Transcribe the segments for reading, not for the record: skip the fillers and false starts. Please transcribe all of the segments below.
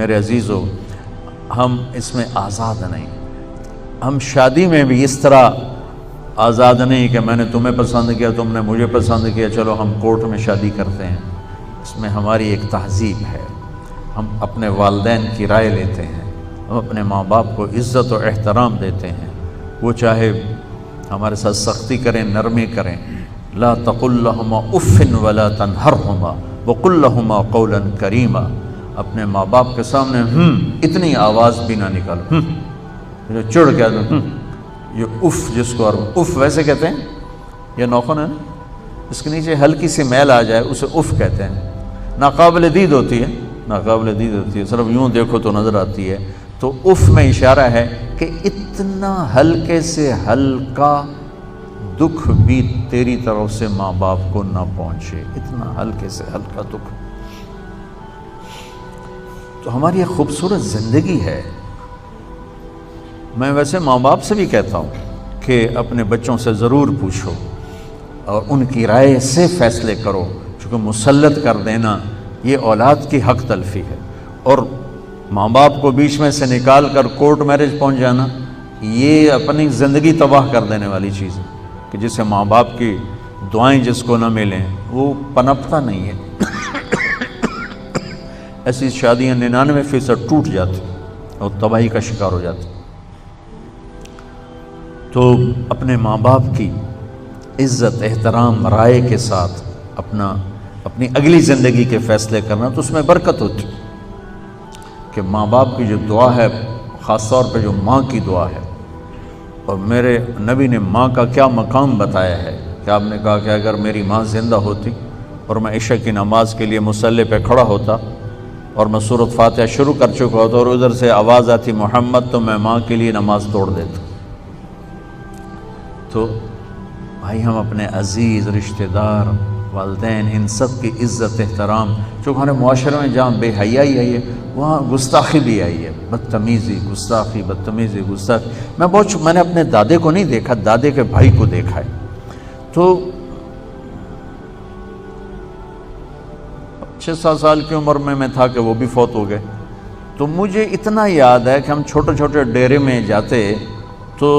میرے عزیزو، ہم اس میں آزاد نہیں، ہم شادی میں بھی اس طرح آزاد نہیں کہ میں نے تمہیں پسند کیا، تم نے مجھے پسند کیا، چلو ہم کورٹ میں شادی کرتے ہیں۔ اس میں ہماری ایک تہذیب ہے، ہم اپنے والدین کی رائے لیتے ہیں، ہم اپنے ماں باپ کو عزت و احترام دیتے ہیں، وہ چاہے ہمارے ساتھ سختی کریں، نرمی کریں۔ لا تقل لہما اف ولا تنہرہما وقل لہما قولا کریما، اپنے ماں باپ کے سامنے اتنی آواز بھی نہ نکالو، جو چڑ گیا تو یہ اف، جس کو اف ویسے کہتے ہیں، یہ نوخن ہے نا، اس کے نیچے ہلکی سی میل آ جائے اسے اف کہتے ہیں، ناقابل دید ہوتی ہے، ناقابل دید ہوتی ہے، صرف یوں دیکھو تو نظر آتی ہے۔ تو اف میں اشارہ ہے کہ اتنا ہلکے سے ہلکا دکھ بھی تیری طرف سے ماں باپ کو نہ پہنچے، اتنا ہلکے سے ہلکا دکھ۔ تو ہماری ایک خوبصورت زندگی ہے۔ میں ویسے ماں باپ سے بھی کہتا ہوں کہ اپنے بچوں سے ضرور پوچھو اور ان کی رائے سے فیصلے کرو، چونکہ مسلط کر دینا یہ اولاد کی حق تلفی ہے، اور ماں باپ کو بیچ میں سے نکال کر کورٹ میرج پہنچ جانا یہ اپنی زندگی تباہ کر دینے والی چیز ہے، کہ جسے ماں باپ کی دعائیں جس کو نہ ملیں وہ پنپتا نہیں ہے۔ ایسی شادیاں 99% ٹوٹ جاتی اور تباہی کا شکار ہو جاتی۔ تو اپنے ماں باپ کی عزت، احترام، رائے کے ساتھ اپنی اگلی زندگی کے فیصلے کرنا، تو اس میں برکت ہوتی کہ ماں باپ کی جو دعا ہے، خاص طور پہ جو ماں کی دعا ہے، اور میرے نبی نے ماں کا کیا مقام بتایا ہے کہ آپ نے کہا کہ اگر میری ماں زندہ ہوتی اور میں عشاء کی نماز کے لیے مصلی پہ کھڑا ہوتا اور میں سورۃ فاتحہ شروع کر چکا ہوتا اور ادھر سے آواز آتی محمد، تو میں ماں کے لیے نماز توڑ دیتا۔ تو بھائی ہم اپنے عزیز رشتہ دار، والدین، ان سب کی عزت احترام، چونکہ ہمارے معاشرے میں جہاں بے حیائی آئی ہے وہاں گستاخی بھی آئی ہے، بدتمیزی، گستاخی، بدتمیزی، گستاخی۔ میں نے اپنے دادے کو نہیں دیکھا، دادے کے بھائی کو دیکھا ہے۔ تو 6-7 سال کی عمر میں تھا کہ وہ بھی فوت ہو گئے۔ تو مجھے اتنا یاد ہے کہ ہم چھوٹے چھوٹے ڈیرے میں جاتے تو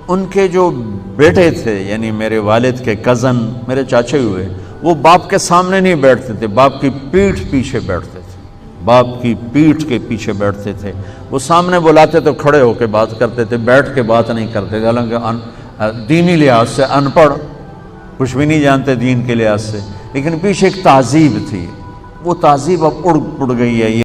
ان کے جو بیٹے تھے، یعنی میرے والد کے کزن، میرے چاچے ہوئے، وہ باپ کے سامنے نہیں بیٹھتے تھے، باپ کی پیٹھ پیچھے بیٹھتے تھے، باپ کی پیٹھ کے پیچھے بیٹھتے تھے۔ وہ سامنے بلاتے تو کھڑے ہو کے بات کرتے تھے، بیٹھ کے بات نہیں کرتے تھے، حالانکہ دینی لحاظ سے ان پڑھ، کچھ بھی نہیں جانتے دین کے لحاظ سے، لیکن پیچھے ایک تہذیب تھی، وہ تہذیب اب اڑ گئی ہے۔